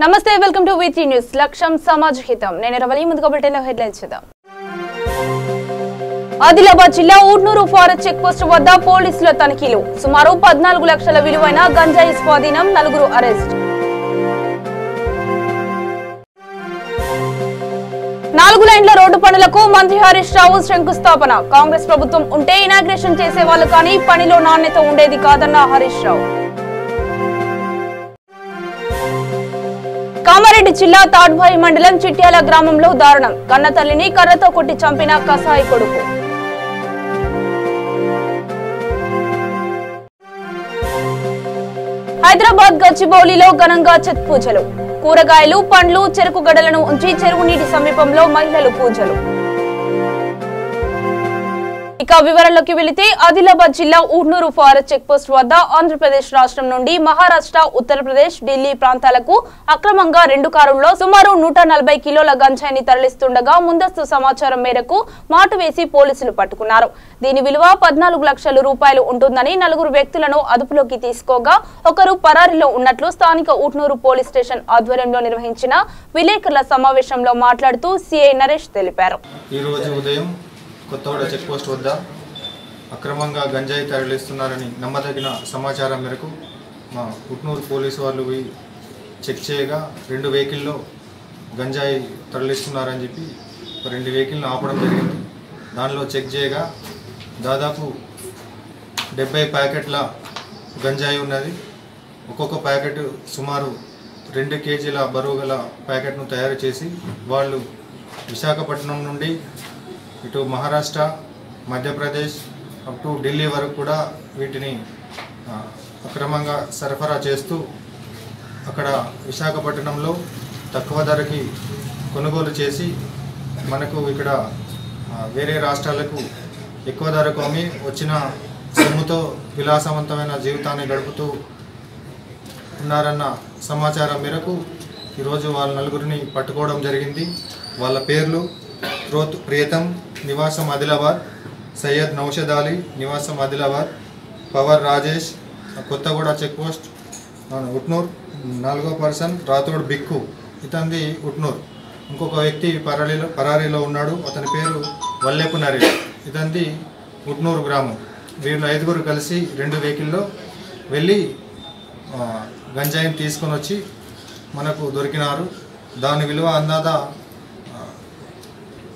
నమస్తే welcome to వీటీ news లక్ష్యం సమాజ హితం నేను రవలి ముందుగా బులెటిన్ లో హెడ్లైన్స్ చూద్దాం ఆదిలాబాద్ జిల్లా ఊట్నూరు ఫారెస్ట్ చెక్ పోస్ట్ వద్ద పోలీసుల తనిఖీలు సుమారు 14 లక్షల విలువైన గంజాయి స్వాధీనం 4 అరెస్ట్ 4 లైన్ల రోడ్డు పనులకు మంత్రి హరీష్ రావు శంకుస్థాపన కాంగ్రెస్ ప్రభుత్వం ఉంటే ఇనాగ్రేషన్ చేసేవాళ్ళు కానీ పనిలో నాణ్యత ఉండేది కాదన్న హరీష్ రావు కామారెడ్డి జిల్లా తాడ్భాయి మండలం చిట్యాల గ్రామంలో దారుణం కన్నతల్లిని కర్రతో కొట్టి చంపిన కసాయి కొడుకు హైదరాబాద్ గచ్చిబౌలిలో ఘనంగా ఛత్ పూజలు కూరగాయలు పండ్లు చెరుకు గడలను ఉంచి చెరువు నీటి సమీపంలో మహిళలు పూజలు ఇక వివరాల్లోకి వెళితే ఆదిలాబాద్ జిల్లా ఊట్నూరు ఫారెస్ట్ చెక్ పోస్ట్ వద్ద ఆంధ్రప్రదేశ్ రాష్ట్రం నుండి మహారాష్ట్ర ఉత్తరప్రదేశ్ ఢిల్లీ ప్రాంతాలకు అక్రమంగా 2 కారుల్లో సుమారు 140 కిలోల గంజాయిని తరలిస్తుండగా ముందస్తు సమాచారం మేరకు మాటు వేసి పోలీసులు పట్టుకున్నారు దీని విలువ 14 లక్షల రూపాయలు ఉంటుందని 4 వ్యక్తులను అదుపులోకి తీసుకోగా ఒకరు పరారీలో ఉన్నట్లు స్థానిక ఊట్నూరు పోలీస్ స్టేషన్ ఆధ్వర్యంలో నిర్వహించిన విలేకరుల సమావేశంలో మాట్లాడుతూ సిఐ నరేష్ తెలిపారు కొత్తగూడ చెక్ పోస్ట్ వద్ద అక్రమంగా గంజాయి తరలిస్తున్నారని నమ్మదగిన సమాచారం మేరకు మా ఉట్నూరు పోలీసు వాళ్ళు చెక్ చేయగా 2 వెహికల్లో గంజాయి తరలిస్తున్నారని చెప్పి 2 వెహికల్ని ఆపడం జరిగింది. దానిలో చెక్ చేయగా దాదాపు 70 ప్యాకెట్ల గంజాయి ఉన్నది. ఒక్కొక్క ప్యాకెట్ సుమారు 2 కేజీల బరువు గల ప్యాకెట్ను తయారు చేసి వాళ్ళు విశాఖపట్నం నుండి ఇటు మహారాష్ట్ర మధ్యప్రదేశ్ అప్ టు ఢిల్లీ వరకు కూడా వీటిని అక్రమంగా సరఫరా చేస్తూ అక్కడ విశాఖపట్నంలో తక్కువ ధరకి కొనుగోలు చేసి మనకు ఇక్కడ వేరే రాష్ట్రాలకు ఎక్కువ ధరకు అమ్మి వచ్చిన సొమ్ముతో విలాసవంతమైన జీవితాన్ని గడుపుతూ ఉన్నారన్న సమాచారం మేరకు ఈరోజు వాళ్ళ 4గురిని పట్టుకోవడం జరిగింది. వాళ్ళ పేర్లు ప్రియతం నివాసం ఆదిలాబాద్, సయ్యద్ నౌషద్ అలీ నివాసం ఆదిలాబాద్, పవర్ రాజేష్ కొత్తగూడ చెక్ పోస్ట్ ఉట్నూర్, 4వ పర్సన్ రాథోడ్ బిక్కు ఇతంది ఉట్నూర్. ఇంకొక వ్యక్తి పరారీలో ఉన్నాడు, అతని పేరు వల్లేపు నరేష్ ఇతంది ఉట్నూరు గ్రామం. వీళ్ళు 5గురు కలిసి 2 వెహికల్లో వెళ్ళి గంజాయిని తీసుకొని వచ్చి మనకు దొరికినారు. దాని విలువ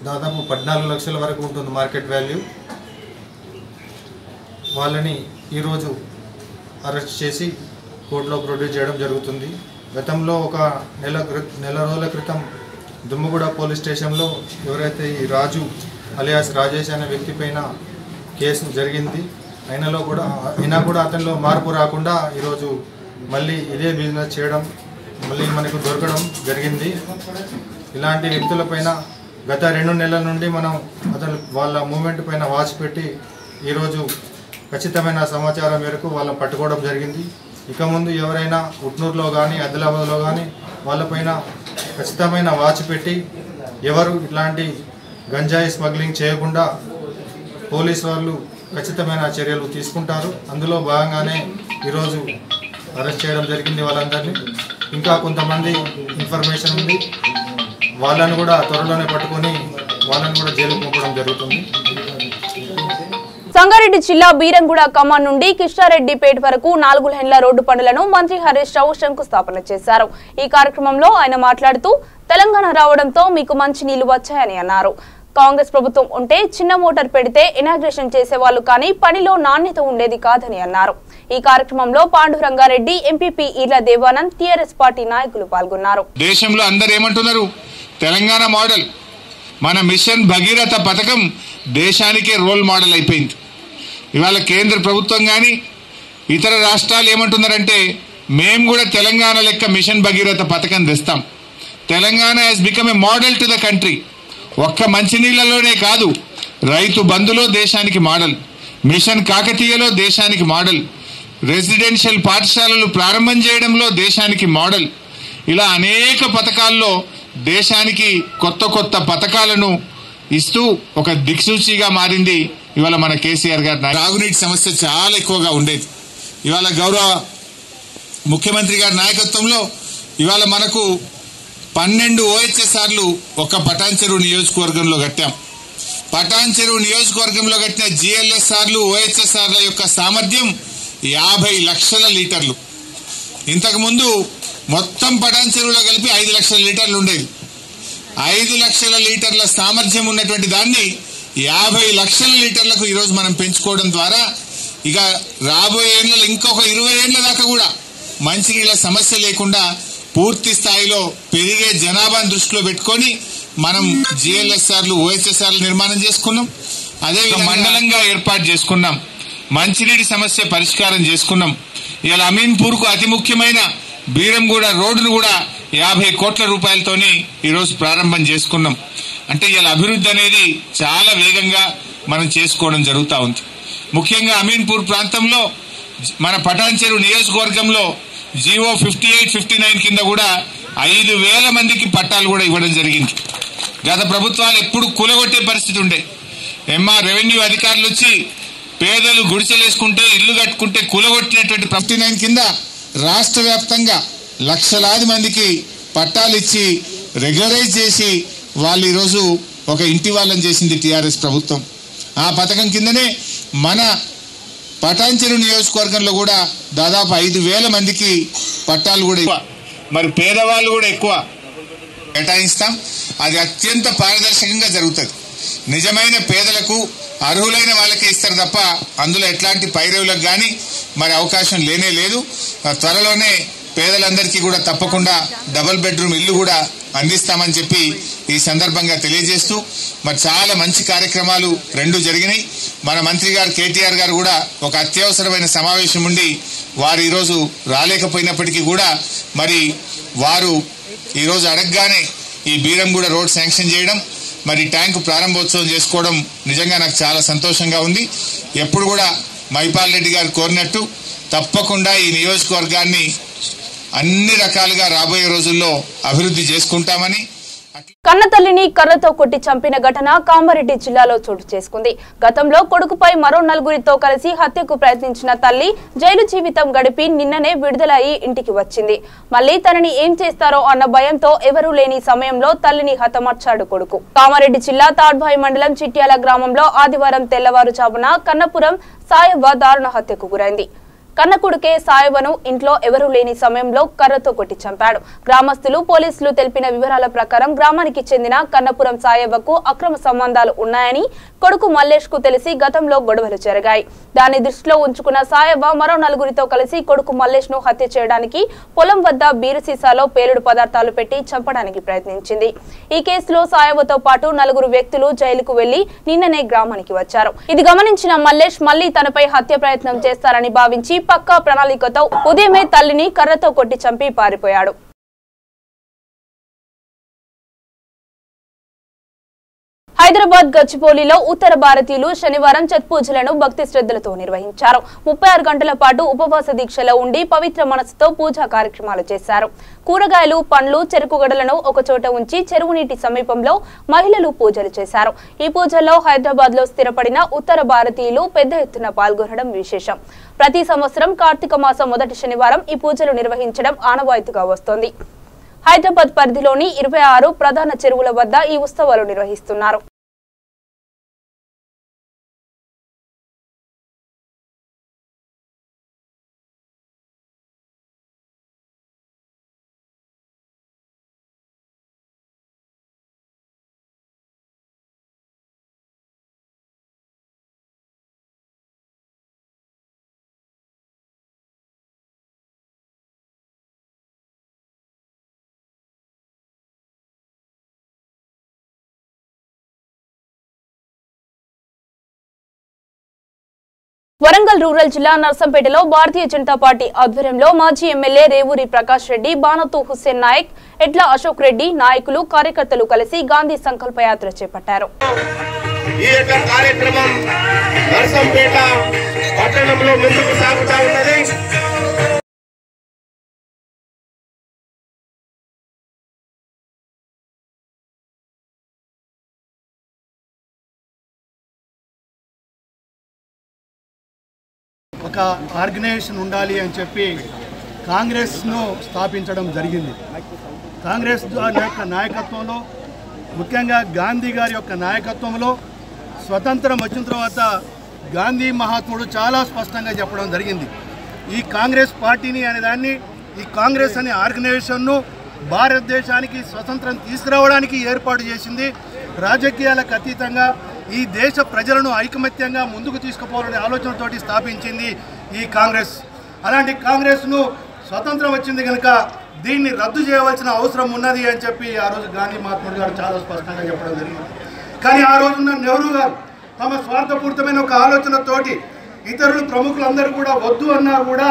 దాదాపు 14 లక్షల వరకు ఉంటుంది మార్కెట్ వాల్యూ. వాళ్ళని ఈరోజు అరెస్ట్ చేసి కోర్టులో ప్రొడ్యూస్ చేయడం జరుగుతుంది. గతంలో ఒక నెల రోజుల క్రితం దుమ్మగూడ పోలీస్ స్టేషన్లో ఎవరైతే ఈ రాజు అలియాస్ రాజేష్ అనే వ్యక్తి పైన కేసు జరిగింది. అయినా కూడా అతనిలో మార్పు రాకుండా ఈరోజు మళ్ళీ ఇదే బిజినెస్ చేయడం మళ్ళీ మనకు దొరకడం జరిగింది. ఇలాంటి వ్యక్తులపైన గత 2 నెలల నుండి మనం వాళ్ళ మూమెంట్ పైన వాచ్ పెట్టి ఈరోజు ఖచ్చితమైన సమాచారం మేరకు వాళ్ళని పట్టుకోవడం జరిగింది. ఇక ముందు ఎవరైనా ఉట్నూరులో కానీ ఆదిలాబాద్లో కానీ వాళ్ళపైన ఖచ్చితమైన వాచ్ పెట్టి ఎవరు ఇట్లాంటి గంజాయి స్మగ్లింగ్ చేయకుండా పోలీసు వాళ్ళు ఖచ్చితమైన చర్యలు తీసుకుంటారు. అందులో భాగంగానే ఈరోజు అరెస్ట్ చేయడం జరిగింది వాళ్ళందరినీ. ఇంకా కొంతమంది ఇన్ఫర్మేషన్ ఉంది, వాళ్ళని కూడా త్వరలోనే పట్టుకొని వాళ్ళని కూడా జైలుకు పంపడం జరుగుతుంది. సంగారెడ్డి జిల్లా బీరంగూడ కమాన్ నుండి కిష్టారెడ్డిపేట వరకు 4 లైన్ల రోడ్డు పనులను మంత్రి హరీష్ రావు శంకుస్థాపన చేశారు. ఈ కార్యక్రమంలో ఆయన మాట్లాడుతూ తెలంగాణ రావడంతో మీకు మంచి నీళ్లు వచ్చాయని అన్నారు. కాంగ్రెస్ ప్రభుత్వం ఉంటే చిన్న మోటార్ పెడితే ఇనాగ్రేషన్ చేసేవాళ్ళు కానీ పనిలో నాణ్యత ఉండేది కాదని అన్నారు. ఈ కార్యక్రమంలో Panduranga Reddy, MPP Eerla Devanand, TRS party నాయకులు పాల్గొన్నారు. దేశంలో అందరూ ఏమంటున్నారు, తెలంగాణ మోడల్, మన మిషన్ భగీరథ పథకం దేశానికే రోల్ మోడల్ అయిపోయింది. ఇవాళ కేంద్ర ప్రభుత్వం కానీ ఇతర రాష్ట్రాలు ఏమంటున్నారంటే మేము కూడా తెలంగాణ లెక్క మిషన్ భగీరథ పథకం తెస్తాం. Telangana has become a model to the country. ఒక్క మంచినీళ్లలోనే కాదు, రైతు బంధులో దేశానికి మోడల్, మిషన్ కాకతీయలో దేశానికి మోడల్, రెసిడెన్షియల్ పాఠశాలలు ప్రారంభం చేయడంలో దేశానికి మోడల్. ఇలా అనేక పథకాల్లో దేశానికి కొత్త పథకాలను ఇస్తూ ఒక దిక్సూచిగా మారింది ఇవాళ మన కేసీఆర్ గారు. తాగునీటి సమస్య చాలా ఎక్కువగా ఉండేది. ఇవాళ గౌరవ ముఖ్యమంత్రి గారి నాయకత్వంలో ఇవాళ మనకు 12 OHSRలు ఒక పటాన్చెరువు నియోజకవర్గంలో కట్టాం. పటాన్చెరువు నియోజకవర్గంలో కట్టిన GLSRలు OHSRల యొక్క సామర్థ్యం 50 లక్షల లీటర్లు. ఇంతకుముందు మొత్తం పటాన్చెరువులో కలిపి 5 లక్షల లీటర్లు ఉండేది. 5 లక్షల లీటర్ల సామర్థ్యం ఉన్నటువంటి దాన్ని 50 లక్షల లీటర్లకు ఈరోజు మనం పెంచుకోవడం ద్వారా ఇక రాబోయే ఏళ్లలో ఇంకొక 20 ఏళ్ల దాకా కూడా మంచినీళ్ళ సమస్య లేకుండా పూర్తి స్థాయిలో పెరిగే జనాభాను దృష్టిలో పెట్టుకొని మనం GLSRలు OHSRలు నిర్మాణం చేసుకున్నాం. అదే మండలంగా ఏర్పాటు చేసుకున్నాం. మంచినీటి సమస్య పరిష్కారం చేసుకున్నాం. ఇవాళ అమీన్పూర్కు అతి ముఖ్యమైన బీరంగూడ రోడ్డును కూడా 50 కోట్ల రూపాయలతోని ఈరోజు ప్రారంభం చేసుకున్నాం. అంటే ఇవాళ అభివృద్ధి అనేది చాలా వేగంగా మనం చేసుకోవడం జరుగుతూ ఉంది. ముఖ్యంగా అమీన్పూర్ ప్రాంతంలో మన పటాన్చెరువు నియోజకవర్గంలో GO 5859 కింద కూడా 5,000 మందికి పట్టాలు కూడా ఇవ్వడం జరిగింది. గత ప్రభుత్వాలు ఎప్పుడు కూలగొట్టే పరిస్థితి ఉండే. రెవెన్యూ అధికారులు వచ్చి పేదలు గుడిసెలేసుకుంటే ఇల్లు కట్టుకుంటే కూలగొట్టినటువంటి 59 కింద రాష్ట్ర వ్యాప్తంగా లక్షలాది మందికి పట్టాలు ఇచ్చి రెగ్యులరైజ్ చేసి వాళ్ళు ఈరోజు ఒక ఇంటి వాళ్ళని చేసింది టీఆర్ఎస్ ప్రభుత్వం. ఆ పథకం కిందనే మన పటాన్చెరువు నియోజకవర్గంలో కూడా దాదాపు 5,000 మందికి పట్టాలు కూడా ఎక్కువ, మరి పేదవాళ్ళు కూడా ఎక్కువ కేటాయిస్తాం. అది అత్యంత పారదర్శకంగా జరుగుతుంది. నిజమైన పేదలకు అర్హులైన వాళ్ళకే ఇస్తారు తప్ప అందులో ఎట్లాంటి పైరవులకు కానీ మరి అవకాశం లేనే లేదు. త్వరలోనే పేదలందరికీ కూడా తప్పకుండా డబుల్ బెడ్రూమ్ ఇల్లు కూడా అందిస్తామని చెప్పి ఈ సందర్భంగా తెలియజేస్తూ మరి చాలా మంచి కార్యక్రమాలు రెండు జరిగినాయి. మన మంత్రి గారు KTR గారు కూడా ఒక అత్యవసరమైన సమావేశం ఉండి వారు ఈరోజు రాలేకపోయినప్పటికీ కూడా మరి వారు ఈరోజు అడగగానే ఈ బీరంగూడ రోడ్ శాంక్షన్ చేయడం, మరి ట్యాంకు ప్రారంభోత్సవం చేసుకోవడం నిజంగా నాకు చాలా సంతోషంగా ఉంది. ఎప్పుడు కూడా మైపాల్ రెడ్డి గారు కోరినట్టు తప్పకుండా ఈ నియోజకవర్గాన్ని అన్ని రకాలుగా రాబోయే రోజుల్లో అభివృద్ధి చేసుకుంటామని. కన్నతల్లిని కర్రతో కొట్టి చంపిన ఘటన కామారెడ్డి జిల్లాలో చోటు చేసుకుంది. గతంలో కొడుకుపై మరో 4గురితో కలిసి హత్యకు ప్రయత్నించిన తల్లి జైలు జీవితం గడిపి నిన్ననే విడుదలయ్యి ఇంటికి వచ్చింది. మళ్లీ తనని ఏం చేస్తారో అన్న భయంతో ఎవరూ లేని సమయంలో తల్లిని హతమార్చాడు కొడుకు. కామారెడ్డి జిల్లా తాడ్భాయి మండలం చిట్యాల గ్రామంలో ఆదివారం తెల్లవారుజామున కన్నపురం సాయవ్వ దారుణ హత్యకు గురైంది. కన్న కొడుకే సాయవ్వను ఇంట్లో ఎవరూ లేని సమయంలో కర్రతో కొట్టి చంపాడు. గ్రామస్తులు పోలీసులు తెలిపిన వివరాల ప్రకారం గ్రామానికి చెందిన కన్నపురం సాయవ్వకు అక్రమ సంబంధాలు ఉన్నాయని కొడుకు మల్లేష్ కు తెలిసి గతంలో గొడవలు జరిగాయి. దాన్ని దృష్టిలో ఉంచుకున్న సాయవ్వ మరో 4గురితో కలిసి కొడుకు మల్లేష్ ను హత్య చేయడానికి పొలం వద్ద బీరు సీసాలో పేలుడు పదార్థాలు పెట్టి చంపడానికి ప్రయత్నించింది. ఈ కేసులో సాయవ్వతో పాటు 4 వ్యక్తులు జైలుకు వెళ్లి నిన్ననే గ్రామానికి వచ్చారు. ఇది గమనించిన మల్లేష్ మళ్లీ తనపై హత్య ప్రయత్నం చేస్తారని భావించి పక్కా ప్రణాళికతో ఉదయమే తల్లిని కర్రతో కొట్టి చంపి పారిపోయాడు. హైదరాబాద్ గచ్చిబౌలిలో ఉత్తర భారతీయులు శనివారం ఛత్ పూజలను భక్తి శ్రద్ధలతో నిర్వహించారు. 36 గంటల పాటు ఉపవాస దీక్షలో ఉండి పవిత్ర మనసుతో పూజా కార్యక్రమాలు చేశారు. కూరగాయలు, పండ్లు, చెరుకుగడలను ఒకచోట ఉంచి చెరువు నీటి సమీపంలో మహిళలు పూజలు చేశారు. ఈ పూజల్లో హైదరాబాద్ లో స్థిరపడిన ఉత్తర భారతీయులు పెద్ద ఎత్తున పాల్గొనడం విశేషం. ప్రతి సంవత్సరం కార్తీక మాసం మొదటి శనివారం ఈ పూజలు నిర్వహించడం ఆనవాయితీగా వస్తోంది. హైదరాబాద్ పరిధిలోని 26 ప్రధాన చెరువుల వద్ద ఈ ఉత్సవాలు నిర్వహిస్తున్నారు. వరంగల్ రూరల్ జిల్లా నర్సంపేటలో భారతీయ జనతా పార్టీ ఆధ్వర్యంలో మాజీ ఎమ్మెల్యే రేవూరి ప్రకాష్ రెడ్డి, బానతు హుస్సేన్ నాయక్, ఎడ్ల అశోక్ రెడ్డి నాయకులు, కార్యకర్తలు కలిసి గాంధీ సంకల్ప యాత్ర చేపట్టారు. ఈ యొక్క కార్యక్రమం నర్సంపేట పట్టణంలో ముందుకు సాగుతా ఉన్నది. ఒక ఆర్గనైజేషన్ ఉండాలి అని చెప్పి కాంగ్రెస్ను స్థాపించడం జరిగింది. కాంగ్రెస్ యొక్క నాయకత్వంలో, ముఖ్యంగా గాంధీ గారి యొక్క నాయకత్వంలో స్వతంత్రం వచ్చిన తర్వాత గాంధీ మహాత్ముడు చాలా స్పష్టంగా చెప్పడం జరిగింది. ఈ కాంగ్రెస్ పార్టీని అనే దాన్ని, ఈ కాంగ్రెస్ అనే ఆర్గనైజేషన్ను భారతదేశానికి స్వతంత్రం తీసుకురావడానికి ఏర్పాటు చేసింది. రాజకీయాలకు అతీతంగా ఈ దేశ ప్రజలను ఐకమత్యంగా ముందుకు తీసుకుపోవాలనే ఆలోచనతోటి స్థాపించింది ఈ కాంగ్రెస్. అలాంటి కాంగ్రెస్ను స్వతంత్రం వచ్చింది కనుక దీన్ని రద్దు చేయవలసిన అవసరం ఉన్నది అని చెప్పి ఆ రోజు గాంధీ మహాత్ముడు గారు చాలా స్పష్టంగా చెప్పడం జరిగింది. కానీ ఆ రోజున్న నెహ్రూ గారు తమ స్వార్థపూరితమైన ఒక ఆలోచనతోటి ఇతరులు ప్రముఖులందరూ కూడా వద్దు అన్నా కూడా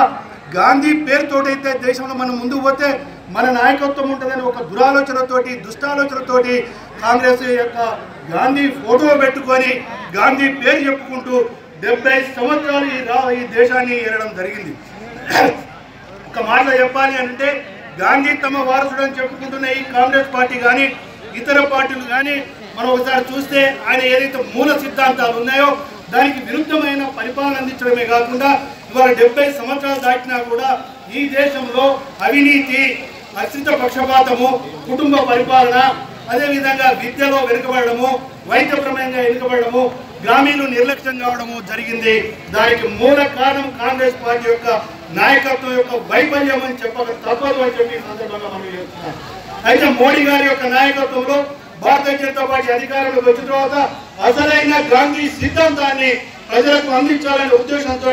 గాంధీ పేరుతోటైతే దేశంలో మనం ముందుకు పోతే మన నాయకత్వం ఉంటుందని ఒక దురాలోచనతోటి, దుష్టాలోచనతోటి కాంగ్రెస్ యొక్క గాంధీ ఫోటో పెట్టుకొని గాంధీ పేరు చెప్పుకుంటూ 70 సంవత్సరాలు ఈ దేశాన్ని ఏరడం జరిగింది. ఒక మాట చెప్పాలి అంటే గాంధీ తమ వారసుడు అని చెప్పుకుంటున్న ఈ కాంగ్రెస్ పార్టీ కానీ ఇతర పార్టీలు కానీ మనం ఒకసారి చూస్తే ఆయన ఏదైతే మూల సిద్ధాంతాలు ఉన్నాయో దానికి విరుద్ధమైన పరిపాలన అందించడమే కాకుండా ఇవాళ 70 సంవత్సరాలు దాటినా కూడా ఈ దేశంలో అవినీతి, అశ్రిత పక్షపాతము, కుటుంబ పరిపాలన, అదేవిధంగా విద్యలో వెనుకబడము, వైద్యపరమైన వెనుకబడము, గ్రామీణులు నిర్లక్ష్యం కావడము జరిగింది. దానికి మూల కారణం కాంగ్రెస్ పార్టీ యొక్క నాయకత్వం యొక్క వైఫల్యం అని చెప్పక తప్పదు అని చెప్పి సందర్భంగా మనం చెప్తున్నాం. అయితే మోడీ గారి యొక్క నాయకత్వంలో భారతీయ జనతా పార్టీ అధికారంలోకి వచ్చిన తర్వాత అసలైన గాంధీ సిద్ధాంతాన్ని ప్రజలకు అందించాలనే ఉద్దేశంతో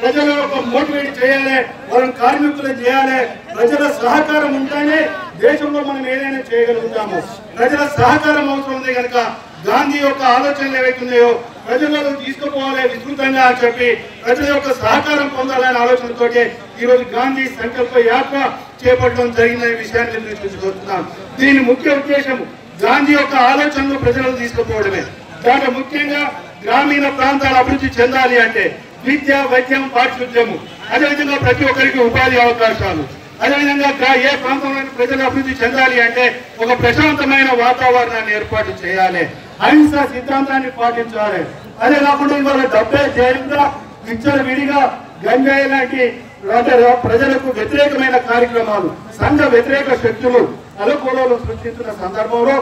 ప్రజల యొక్క మోటివేట్ చేయాలి, వాళ్ళని కార్మికులను చేయాలి. ప్రజల సహకారం ఉంటేనే దేశంలో మనం ఏదైనా చేయగలుగుతాము. ప్రజల సహకారం అవసరం ఉంది కనుక గాంధీ యొక్క ఆలోచనలు ఏవైతున్నాయో ప్రజలకు తీసుకుపోవాలి విస్తృతంగా అని చెప్పి ప్రజల యొక్క సహకారం పొందాలనే ఆలోచనతో ఈరోజు గాంధీ సంకల్ప యాత్ర చేపట్టడం జరిగిన విషయాన్ని నేను చూసుకొస్తున్నాం. దీని ముఖ్య ఉద్దేశం గాంధీ యొక్క ఆలోచనలు ప్రజలకు తీసుకుపోవడమే. దాంట్లో ముఖ్యంగా గ్రామీణ ప్రాంతాల అభివృద్ధి చెందాలి అంటే విద్య, వైద్యం, పారిశుద్ధ్యము, అదేవిధంగా ప్రతి ఒక్కరికి ఉపాధి అవకాశాలు, అదేవిధంగా ఏ ప్రాంతంలో ప్రజలు అభివృద్ధి చెందాలి అంటే ఒక ప్రశాంతమైన వాతావరణాన్ని ఏర్పాటు చేయాలి, అహింసా సిద్ధాంతాన్ని పాటించాలి. అదే కాకుండా ఇవాళ డబ్బే జయంగా విచ్చలవిడిగా గంజాయి లాంటి ప్రజలకు వ్యతిరేకమైన కార్యక్రమాలు, సంఘ వ్యతిరేక శక్తులు అలకోలాలు సృష్టిస్తున్న సందర్భంలో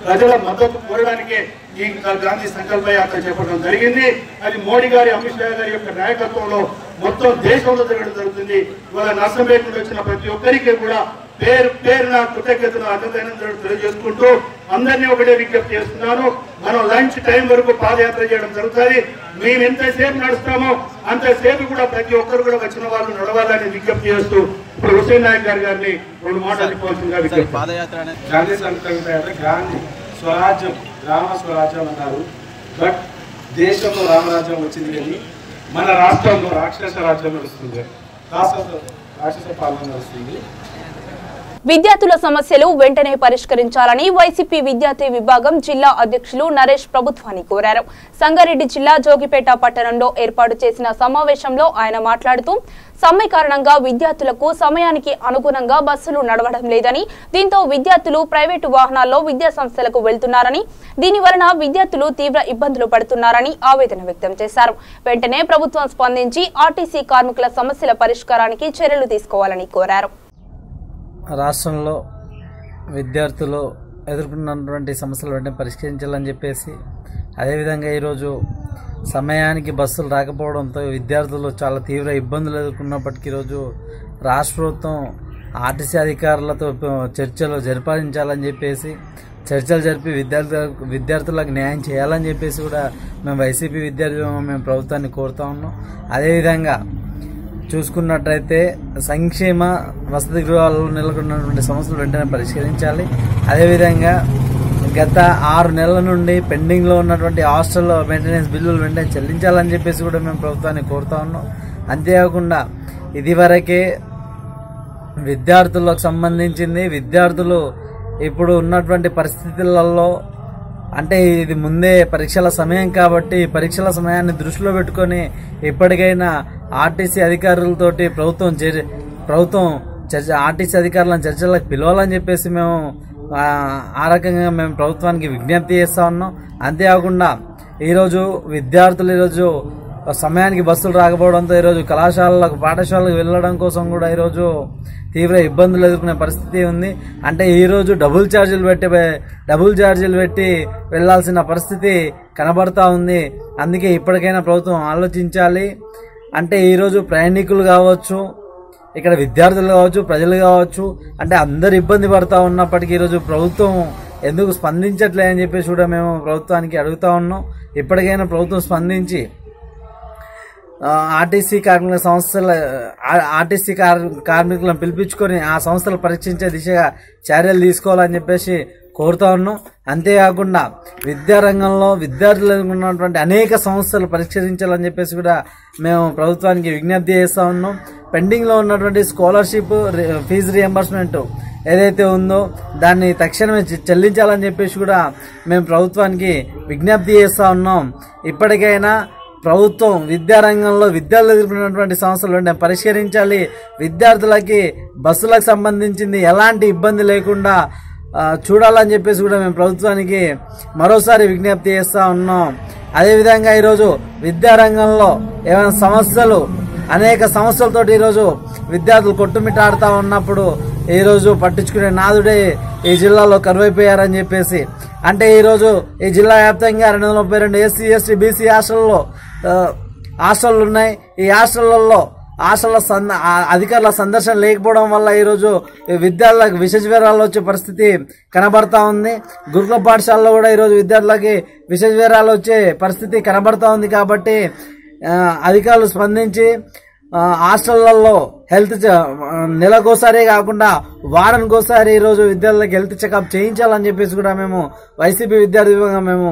ప్రజల మద్దతు కోరడానికే ఈ గాంధీ సంకల్ప యాత్ర చేపట్టడం జరిగింది. అది మోడీ గారి, అమిత్ షా గారి యొక్క నాయకత్వంలో మొత్తం దేశంలో జరగడం జరుగుతుంది. ఇవాళ నర్సంపేట నుండి వచ్చిన ప్రతి ఒక్కరికి కూడా పేరున కృతజ్ఞతను అభినందనలు తెలియజేసుకుంటూ అందరినీ ఒకటే విజ్ఞప్తి చేస్తున్నాను. మనం లంచ్ టైం వరకు పాదయాత్ర చేయడం జరుగుతుంది. మేము ఎంతసేపు నడుస్తామో అంతసేపు కూడా ప్రతి ఒక్కరు కూడా వచ్చిన వాళ్ళు నడవాలని విజ్ఞప్తి చేస్తూ ఇప్పుడు హుసేన్ నాయక్ గారిని 2 మాటలు చెప్పవలసిందిగా విజ్ఞప్తి. గాంధీ సంకల్ప యాత్ర గాంధీ స్వరాజ్యం, గ్రామ స్వరాజ్యం అన్నారు. బట్ దేశంలో రామరాజ్యం వచ్చింది కానీ మన రాష్ట్రంలో రాక్షస రాజ్యం నడుస్తుంది, రాక్షస పాలన నడుస్తుంది. విద్యార్థుల సమస్యలు వెంటనే పరిష్కరించాలని వైసీపీ విద్యార్థి విభాగం జిల్లా అధ్యక్షులు నరేష్ ప్రభుత్వాన్ని కోరారు. సంగారెడ్డి జిల్లా జోగిపేట పట్టణంలో ఏర్పాటు చేసిన సమావేశంలో ఆయన మాట్లాడుతూ సమ్మె కారణంగా విద్యార్థులకు సమయానికి అనుగుణంగా బస్సులు నడవడం లేదని, దీంతో విద్యార్థులు ప్రైవేటు వాహనాల్లో విద్యా సంస్థలకు వెళ్తున్నారని, దీని వలన విద్యార్థులు తీవ్ర ఇబ్బందులు పడుతున్నారని ఆవేదన వ్యక్తం చేశారు. వెంటనే ప్రభుత్వం స్పందించి ఆర్టీసీ కార్మికుల సమస్యల పరిష్కారానికి చర్యలు తీసుకోవాలని కోరారు. రాష్ట్రంలో విద్యార్థులు ఎదుర్కొన్నటువంటి సమస్యలు వెంటనే పరిష్కరించాలని చెప్పేసి, అదేవిధంగా ఈరోజు సమయానికి బస్సులు రాకపోవడంతో విద్యార్థులు చాలా తీవ్ర ఇబ్బందులు ఎదుర్కొన్నప్పటికీ ఈరోజు రాష్ట్ర ప్రభుత్వం ఆర్టీసీ అధికారులతో చర్చలు జరిపించాలని చెప్పేసి, చర్చలు జరిపి విద్యార్థులకు న్యాయం చేయాలని చెప్పేసి కూడా మేము వైసీపీ విద్యార్థి మేము ప్రభుత్వాన్ని కోరుతా ఉన్నాం. అదేవిధంగా చూసుకున్నట్లయితే సంక్షేమ వసతి గృహాల్లో నెలకొన్నటువంటి సమస్యలు వెంటనే పరిష్కరించాలి. అదేవిధంగా గత 6 నెలల నుండి పెండింగ్లో ఉన్నటువంటి హాస్టల్ మెయింటెనెన్స్ బిల్లులు వెంటనే చెల్లించాలని చెప్పేసి కూడా మేము ప్రభుత్వాన్ని కోరుతా ఉన్నాం. అంతేకాకుండా ఇదివరకే విద్యార్థులకు సంబంధించింది విద్యార్థులు ఇప్పుడు ఉన్నటువంటి పరిస్థితులలో అంటే ఇది ముందే పరీక్షల సమయం కాబట్టి పరీక్షల సమయాన్ని దృష్టిలో పెట్టుకొని ఇప్పటికైనా ఆర్టీసీ అధికారులతోటి ప్రభుత్వం ఆర్టీసీ అధికారులను చర్చలకు పిలవాలని చెప్పేసి మేము ఆ రకంగా మేము ప్రభుత్వానికి విజ్ఞప్తి చేస్తా ఉన్నాం. అంతేకాకుండా ఈరోజు విద్యార్థులు ఈరోజు సమయానికి బస్సులు రాకపోవడంతో ఈరోజు కళాశాలలకు, పాఠశాలకు వెళ్లడం కోసం కూడా ఈరోజు తీవ్ర ఇబ్బందులు ఎదుర్కొనే పరిస్థితి ఉంది. అంటే ఈరోజు డబుల్ ఛార్జీలు పెట్టి వెళ్లాల్సిన పరిస్థితి కనబడతా ఉంది. అందుకే ఇప్పటికైనా ప్రభుత్వం ఆలోచించాలి. అంటే ఈరోజు ప్రయాణికులు కావచ్చు, ఇక్కడ విద్యార్థులు కావచ్చు, ప్రజలు కావచ్చు, అంటే అందరు ఇబ్బంది పడతా ఉన్నప్పటికీ ఈరోజు ప్రభుత్వం ఎందుకు స్పందించట్లే అని చెప్పేసి కూడా మేము ప్రభుత్వానికి అడుగుతా ఉన్నాం. ఇప్పటికైనా ప్రభుత్వం స్పందించి ఆర్టీసీ కార్మికులను పిలిపించుకొని ఆ సంస్థలు పరీక్షించే దిశగా చర్యలు తీసుకోవాలని చెప్పేసి కోరుతా ఉన్నాం. అంతేకాకుండా విద్యారంగంలో విద్యార్థులకు ఉన్నటువంటి అనేక సమస్యలు పరిష్కరించాలని చెప్పేసి కూడా మేము ప్రభుత్వానికి విజ్ఞప్తి చేస్తా ఉన్నాం. పెండింగ్ లో ఉన్నటువంటి స్కాలర్షిప్ ఫీజు రియంబర్స్మెంట్ ఏదైతే ఉందో దాన్ని తక్షణమే చెల్లించాలని చెప్పేసి కూడా మేము ప్రభుత్వానికి విజ్ఞప్తి చేస్తా ఉన్నాం. ఇప్పటికైనా ప్రభుత్వం విద్యారంగంలో విద్యార్థులు ఎదుర్కొన్నటువంటి సమస్యలు పరిష్కరించాలి. విద్యార్థులకి బస్సులకు సంబంధించింది ఎలాంటి ఇబ్బంది లేకుండా చూడాలని చెప్పేసి కూడా మేము ప్రభుత్వానికి మరోసారి విజ్ఞప్తి చేస్తా ఉన్నాం. అదేవిధంగా ఈరోజు విద్యారంగంలో ఏమైనా సమస్యలు, అనేక సమస్యలతో ఈరోజు విద్యార్థులు కొట్టుమిట్టాడుతూ ఉన్నప్పుడు ఈరోజు పట్టించుకునే నాదుడే ఈ జిల్లాలో కరువైపోయారని చెప్పేసి, అంటే ఈరోజు ఈ జిల్లా వ్యాప్తంగా 232 ఎస్సీ ఎస్టీ బీసీ హాస్టళ్లు ఉన్నాయి. ఈ హాస్టళ్లలో అధికారుల సందర్శన లేకపోవడం వల్ల ఈరోజు విద్యార్థులకు విష జ్వరాలు వచ్చే పరిస్థితి కనబడతా ఉంది. గురుకుల పాఠశాలలో కూడా ఈరోజు విద్యార్థులకి విష జ్వరాలు వచ్చే పరిస్థితి కనబడతా ఉంది. కాబట్టి అధికారులు స్పందించి హాస్టళ్లలో నెలకోసారి కాకుండా వారానికోసారి ఈరోజు విద్యార్థులకు హెల్త్ చెకప్ చేయించాలని చెప్పేసి కూడా మేము వైసీపీ విద్యార్థి విభాగం మేము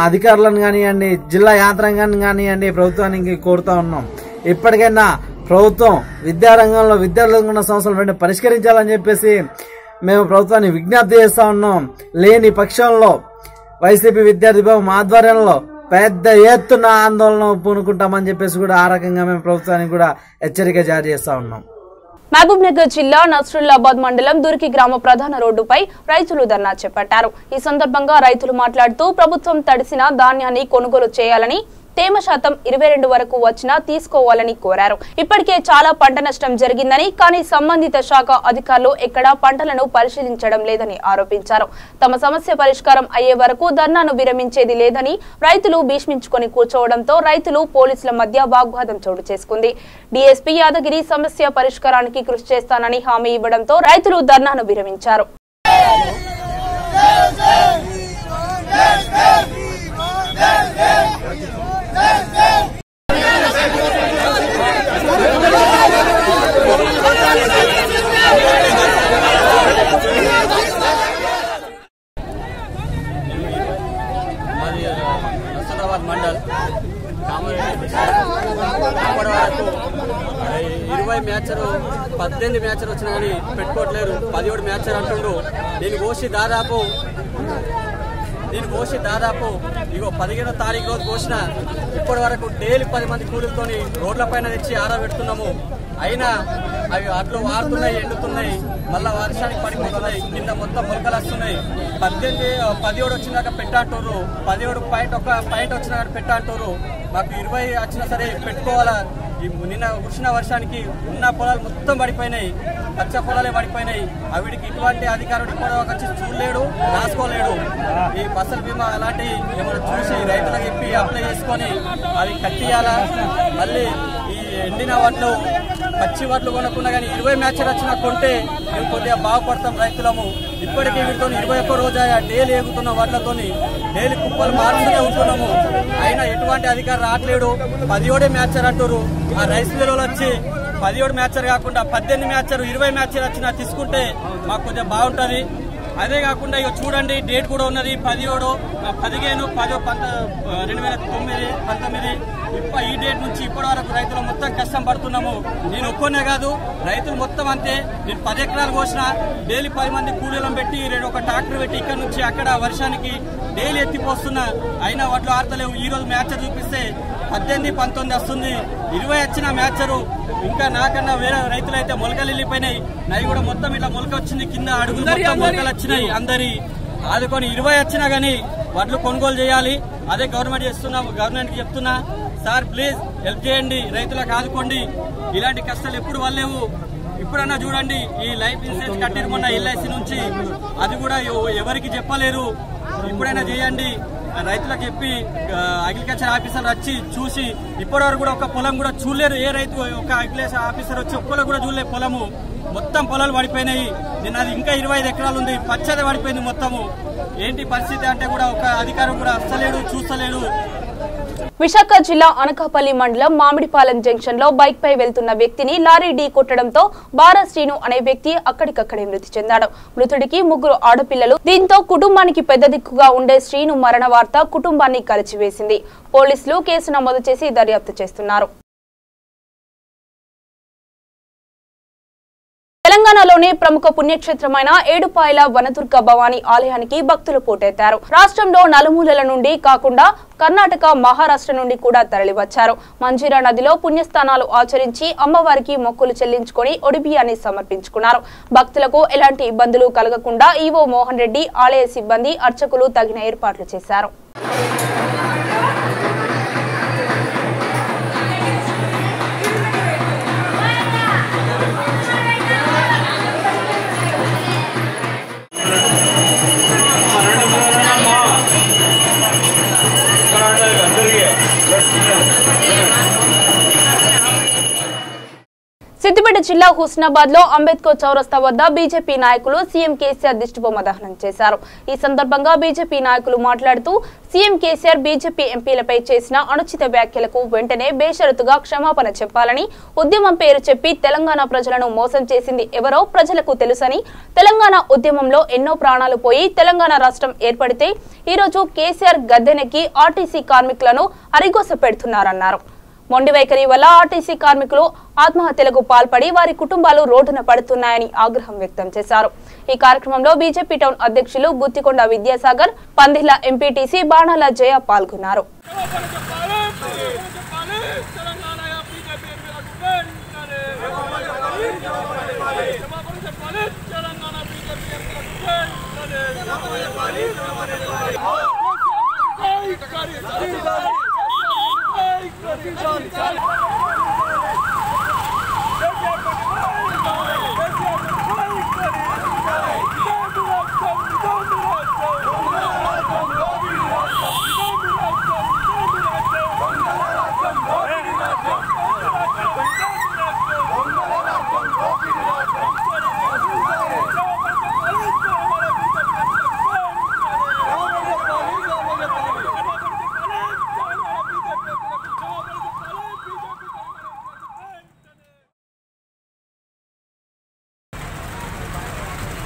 అధికారులను కానివ్వండి, జిల్లా యంత్రాంగాన్ని కానివ్వండి ప్రభుత్వానికి కోరుతా ఉన్నాం. ఇప్పటికైనా ప్రభుత్వం విద్యారంగంలో విద్యార్థులకు ఉన్న సమస్యలు వెంటనే పరిష్కరించాలని చెప్పేసి మేము ప్రభుత్వాన్ని విజ్ఞప్తి చేస్తా ఉన్నాం. లేని పక్షంలో వైసీపీ విద్యార్థి విభాగం ఆధ్వర్యంలో పెద్ద ఎత్తున ఆందోళన పూనుకుంటామని చెప్పేసి కూడా ఆ రకంగా మేము ప్రభుత్వానికి కూడా హెచ్చరిక జారీ చేస్తా ఉన్నాం. మహబూబ్ నగర్ జిల్లా నస్రుల్లాబాద్ మండలం దుర్కి గ్రామ ప్రధాన రోడ్డుపై రైతులు ధర్నా చేపట్టారు. ఈ సందర్భంగా రైతులు మాట్లాడుతూ ప్రభుత్వం తడిసిన ధాన్యాన్ని కొనుగోలు చేయాలని, తేమ శాతం 22 వరకు వచ్చినా తీసుకోవాలని కోరారు. ఇప్పటికే చాలా పంట నష్టం జరిగిందని, కానీ సంబంధిత శాఖ అధికారులు ఎక్కడా పంటలను పరిశీలించడం లేదని ఆరోపించారు. తమ సమస్య పరిష్కారం అయ్యే వరకు ధర్నాను విరమించేది లేదని రైతులు భీష్మించుకొని కూర్చోవడంతో రైతులు పోలీసుల మధ్య వాగ్వాదం చోటు చేసుకుంది. డీఎస్పీ యాదగిరి సమస్య పరిష్కారానికి కృషి చేస్తానని హామీ ఇవ్వడంతో రైతులు ధర్నాను విరమించారు. మండల్ 20 మ్యాచరు 18 మ్యాచర్ వచ్చినా కానీ పెట్టుకోవట్లేరు. 17 మ్యాచర్ అంటుండు. దీన్ని కోసి దాదాపు ఇగో 15వ తారీఖు రోజు కోసిన ఇప్పటి వరకు డైలీ 10 మంది కూలీలతోని రోడ్లపైన తెచ్చి ఆరబెడుతున్నాము. అయినా అవి అట్లు వారుతున్నాయి, ఎండుతున్నాయి, మళ్ళా వర్షానికి పడిపోతున్నాయి, కింద మొత్తం మొలకలు వస్తున్నాయి. 17 వచ్చినాక పెట్టంటారు, 17 పాయింట్ వచ్చినా పెట్టంటారు. మాకు 20 వచ్చినా సరే పెట్టుకోవాలా. నిన్న కురిసిన వర్షానికి ఉన్న పొలాలు మొత్తం పడిపోయినాయి, పచ్చ పొలాలే పడిపోయినాయి. అవిడికి ఇటువంటి అధికారుడు ఇప్పటివరకు వచ్చి చూడలేడు, రాసుకోలేడు. ఈ ఫసల్ బీమా అలాంటి ఏమైనా చూసి రైతులకు చెప్పి అప్లై చేసుకొని అవి కట్టియాలా. మళ్ళీ ఈ ఎండిన వడ్లు, పచ్చి వడ్లు కొనకుండా కానీ 20 మ్యాచ్లు వచ్చినా కొంటే మేము కొద్దిగా బాగుపడతాం రైతులము. ఇప్పటికీ వీటితో 21 రోజు డైలీ ఎగుతున్న వడ్లతోని డైలీ కుప్పలు మార్చుతూనే ఉంటున్నాము. అయినా ఎటువంటి అధికారం రావట్లేడు. 17 మ్యాచర్ అంటారు. ఆ రైస్ మిల్లులు వచ్చి 17 మ్యాచర్ కాకుండా 18 మ్యాచర్ 20 మ్యాచర్ వచ్చినా తీసుకుంటే మాకు కొద్దిగా బాగుంటుంది. అదే కాకుండా ఇక చూడండి, డేట్ కూడా ఉన్నది 17, 15, 2009, 19. ఈ డేట్ నుంచి ఇప్పటి వరకు రైతులు మొత్తం కష్టం పడుతున్నాము. నేను ఒక్కనే కాదు, రైతులు మొత్తం అంతే. నేను 10 ఎకరాలు కోసిన డైలీ 10 మంది కూలీలను పెట్టి ఒక ట్రాక్టర్ పెట్టి ఇక్కడ నుంచి అక్కడ వర్షానికి డైలీ ఎత్తిపోస్తున్నా. అయినా వాటిలో ఆడతలేవు. ఈ రోజు మ్యాచర్ చూపిస్తే 18, 19 వస్తుంది. 20 వచ్చిన మ్యాచరు. ఇంకా నాకన్నా వేరే రైతులు అయితే మొలకలు వెళ్ళిపోయినాయి. నవి కూడా మొత్తం ఇట్లా మొలక వచ్చింది, కింద అడుగులు మొత్తం మొలకలు వచ్చినాయి. అందరి ఆదుకొని 20 వచ్చినా గానీ వడ్లు కొనుగోలు చేయాలి. అదే గవర్నమెంట్ కి చెప్తున్నా, సార్ ప్లీజ్ హెల్ప్ చేయండి, రైతులకు ఆదుకోండి. ఇలాంటి కష్టాలు ఎప్పుడు వల్లేవు. ఇప్పుడన్నా చూడండి ఈ లైఫ్ ఇన్సూరెన్స్ కట్టిన మొన్న ఎల్ఐసి నుంచి అది కూడా ఎవరికి చెప్పలేరు. ఇప్పుడైనా చేయండి. రైతులకు చెప్పి అగ్రికల్చర్ ఆఫీసర్ వచ్చి చూసి ఇప్పటివరకు కూడా ఒక పొలం కూడా చూడలేరు. ఏ రైతు ఒక అగ్రికల్చర్ ఆఫీసర్ వచ్చి ఒక్కరు కూడా చూడలేదు. పొలము మొత్తం పొలాలు పడిపోయినాయి. నిన్న అది ఇంకా 25 ఎకరాలు ఉంది, పచ్చది పడిపోయింది మొత్తము. ఏంటి పరిస్థితి అంటే కూడా ఒక అధికారం కూడా వస్తలేడు, చూస్తలేడు. విశాఖ జిల్లా అనకాపల్లి మండలం మామిడిపాలెం జంక్షన్ లో బైక్ పై వెళ్తున్న వ్యక్తిని లారీ ఢీ కొట్టడంతో బారా శ్రీను అనే వ్యక్తి అక్కడికక్కడే మృతి చెందాడు. మృతుడికి 3 ఆడపిల్లలు. దీంతో కుటుంబానికి పెద్ద దిక్కుగా ఉండే శ్రీను మరణ వార్త కుటుంబాన్ని కలిచివేసింది. పోలీసులు కేసు నమోదు చేసి దర్యాప్తు చేస్తున్నారు. తెలంగాణలోని ప్రముఖ పుణ్యక్షేత్రమైన ఏడుపాయల వనదుర్గ భవానీ ఆలయానికి భక్తులు పోటెత్తారు. రాష్ట్రంలో నలుమూలల నుండి కాకుండా కర్ణాటక, మహారాష్ట్ర నుండి కూడా తరలివచ్చారు. మంజీరా నదిలో పుణ్యస్నానాలు ఆచరించి అమ్మవారికి మొక్కులు చెల్లించుకొని ఒడిబియ్యాన్ని సమర్పించుకున్నారు. భక్తులకు ఎలాంటి ఇబ్బందులు కలగకుండా ఈవో మోహన్ రెడ్డి, ఆలయ సిబ్బంది, అర్చకులు తగిన ఏర్పాట్లు చేశారు. సిద్దిపేట జిల్లా హుస్నాబాద్ లో అంబేద్కర్ చౌరస్తా వద్ద బీజేపీ నాయకులు సీఎం కేసీఆర్ దిష్టిబొమ్మ దహనం చేశారు. ఈ సందర్భంగా బీజేపీ నాయకులు మాట్లాడుతూ సీఎం కేసీఆర్ బీజేపీ ఎంపీలపై చేసిన అనుచిత వ్యాఖ్యలకు వెంటనే బేషరతుగా క్షమాపణ చెప్పాలని, ఉద్యమం పేరు చెప్పి తెలంగాణ ప్రజలను మోసం చేసింది ఎవరో ప్రజలకు తెలుసని, తెలంగాణ ఉద్యమంలో ఎన్నో ప్రాణాలు పోయి తెలంగాణ రాష్ట్రం ఏర్పడితే ఈరోజు కేసీఆర్ గద్దెనెక్కి ఆర్టీసీ కార్మికులను అరిగోస పెడుతున్నారన్నారు. మొండి వైఖరి వల్ల ఆర్టీసీ కార్మికులు ఆత్మహత్యలకు పాల్పడి వారి కుటుంబాలు రోడ్డున పడుతున్నాయని ఆగ్రహం వ్యక్తం చేశారు. ఈ కార్యక్రమంలో బీజేపీ టౌన్ అధ్యక్షులు గుత్తికొండ విద్యాసాగర్, పందిళ్ల ఎంపీటీసీ బాణాల జయ పాల్గొన్నారు.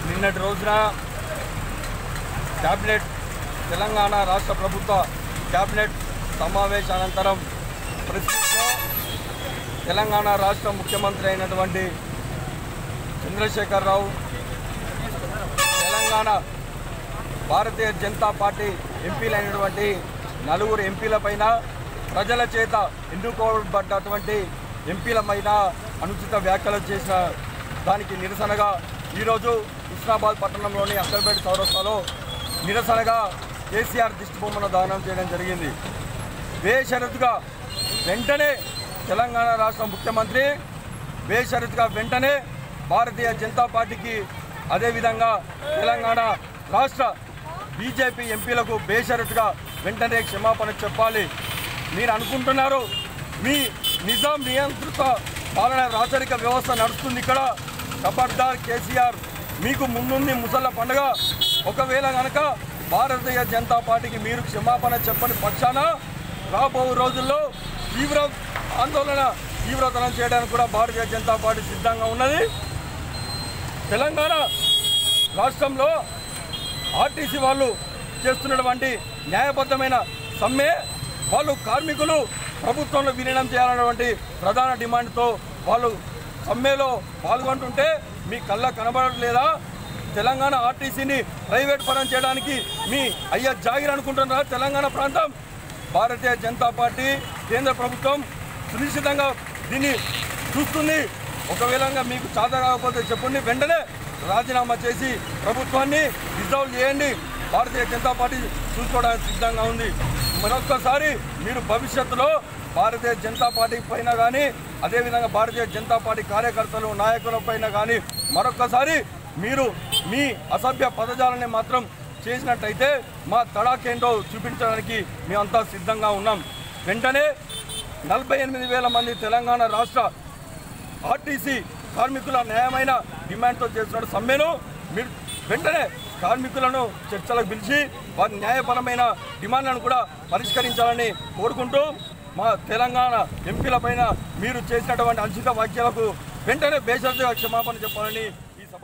నిన్నటి రోజున క్యాబినెట్ తెలంగాణ రాష్ట్ర ప్రభుత్వ క్యాబినెట్ సమావేశానంతరం ప్రెస్లో తెలంగాణ రాష్ట్ర ముఖ్యమంత్రి అయినటువంటి చంద్రశేఖరరావు తెలంగాణ భారతీయ జనతా పార్టీ ఎంపీలైనటువంటి 4 ఎంపీలపైన ప్రజల చేత ఎన్నుకోబడ్డటువంటి ఎంపీలపైన అనుచిత వ్యాఖ్యలు చేసిన దానికి నిరసనగా ఈరోజు హుస్నాబాద్ పట్టణంలోని అక్కర్పేట చౌరస్తాలో నిరసనగా కేసీఆర్ దిష్టిబొమ్మను దహనం చేయడం జరిగింది. బేషరతుగా వెంటనే తెలంగాణ రాష్ట్ర ముఖ్యమంత్రి బేషరతుగా వెంటనే భారతీయ జనతా పార్టీకి అదేవిధంగా తెలంగాణ రాష్ట్ర బీజేపీ ఎంపీలకు బేషరతుగా వెంటనే క్షమాపణ చెప్పాలి. మీరు అనుకుంటున్నారు మీ నిజాం నియంత్రిత పాలన రాచరిక వ్యవస్థ నడుస్తుంది ఇక్కడ. ఖబర్దార్ కేసీఆర్, మీకు ముందుంది ముసళ్ళ పండుగ. ఒకవేళ కనుక భారతీయ జనతా పార్టీకి మీరు క్షమాపణ చెప్పని పక్షాన రాబో రోజుల్లో తీవ్ర ఆందోళన తీవ్రతరం చేయడానికి కూడా భారతీయ జనతా పార్టీ సిద్ధంగా ఉన్నది. తెలంగాణ రాష్ట్రంలో ఆర్టీసీ వాళ్ళు చేస్తున్నటువంటి న్యాయబద్ధమైన సమ్మె, వాళ్ళు కార్మికులు ప్రభుత్వంలో విలీనం చేయాలన్నటువంటి ప్రధాన డిమాండ్తో వాళ్ళు సమ్మెలో పాల్గొంటుంటే మీ కళ్ళ కనబడట్లేదా? తెలంగాణ ఆర్టీసీని ప్రైవేట్ పరం చేయడానికి మీ అయ్యా జాగిర్ అనుకుంటున్నారా తెలంగాణ ప్రాంతం? భారతీయ జనతా పార్టీ కేంద్ర ప్రభుత్వం సునిశ్చితంగా దీన్ని చూస్తుంది. ఒకవేళ మీకు చాద కాకపోతే చెప్పండి, వెంటనే రాజీనామా చేసి ప్రభుత్వాన్ని డిజాల్వ్ చేయండి. భారతీయ జనతా పార్టీ చూసుకోవడానికి సిద్ధంగా ఉంది. మరొక్కసారి మీరు భవిష్యత్తులో భారతీయ జనతా పార్టీ పైన కానీ అదేవిధంగా భారతీయ జనతా పార్టీ కార్యకర్తలు నాయకుల పైన కానీ మరొక్కసారి మీరు మీ అసభ్య పదజాలని మాత్రం చేసినట్టయితే మా తడాకేంటో చూపించడానికి మేమంతా సిద్ధంగా ఉన్నాం. వెంటనే 48,000 మంది తెలంగాణ రాష్ట్ర ఆర్టీసీ కార్మికుల న్యాయమైన డిమాండ్తో చేస్తున్న సమ్మెను మీరు వెంటనే కార్మికులను చర్చలకు పిలిచి వారి న్యాయపరమైన డిమాండ్లను కూడా పరిష్కరించాలని కోరుకుంటూ మా తెలంగాణ ఎంపీల పైన మీరు చేసినటువంటి అనుచిత వ్యాఖ్యలకు వెంటనే బేషరతుగా క్షమాపణ చెప్పాలని ఈ సభ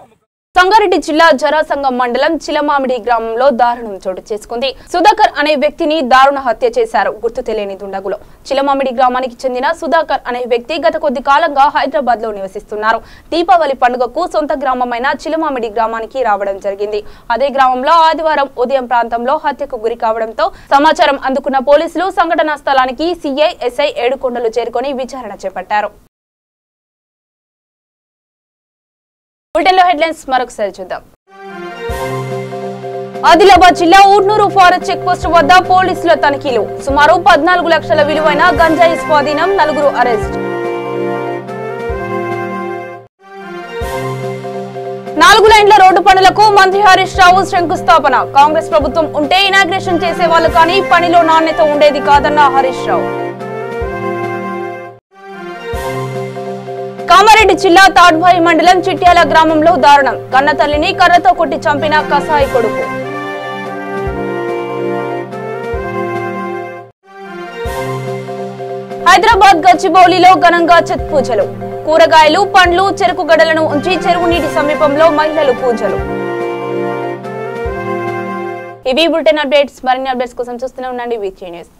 సంగారెడ్డి జిల్లా జరాసంగం మండలం చిలమామిడి గ్రామంలో దారుణం చోటు చేసుకుంది. సుధాకర్ అనే వ్యక్తిని దారుణ హత్య చేశారు గుర్తు తెలియని దుండగులు. చిలమామిడి గ్రామానికి చెందిన సుధాకర్ అనే వ్యక్తి గత కొద్ది కాలంగా హైదరాబాద్ లో నివసిస్తున్నారు. దీపావళి పండుగకు సొంత గ్రామమైన చిలమామిడి గ్రామానికి రావడం జరిగింది. అదే గ్రామంలో ఆదివారం ఉదయం ప్రాంతంలో హత్యకు గురి కావడంతో సమాచారం అందుకున్న పోలీసులు సంఘటనా స్థలానికి సిఐ ఎస్ఐ ఏడుకొండలు చేరుకొని విచారణ చేపట్టారు. హెడ్లైన్స్ మరొకసారి చూద్దాం. ఆదిలాబాద్ జిల్లా ఊట్నూరు ఫారెస్ట్ చెక్ పోస్ట్ వద్ద పోలీసుల తనిఖీలు. సుమారు 14 లక్షల విలువైన గంజాయి స్వాధీనం, 4 అరెస్ట్. 4 లైన్ల రోడ్డు పనులకు మంత్రి హరీష్ రావు శంకుస్థాపన. కాంగ్రెస్ ప్రభుత్వం ఉంటే ఇనాగ్రేషన్ చేసేవాళ్లు కానీ పనిలో నాణ్యత ఉండేది కాదన్న హరీష్ రావు. కామారెడ్డి జిల్లా తాడ్వాయి మండలం చిట్యాల గ్రామంలో దారుణం. కన్న తల్లిని కర్రతో కొట్టి చంపిన కసాయి కొడుకు. హైదరాబాద్ గచ్చిబౌలిలో ఘనంగా ఛత్ పూజలు. కూరగాయలు, పండ్లు, చెరుకు గడలను ఉంచి చెరువు నీటి సమీపంలో మహిళలు పూజలు. ఇవి బులెటిన్ అప్డేట్స్. మరిన్ని అప్డేట్స్ కోసం చూస్తూనే ఉండండి వీకే న్యూస్.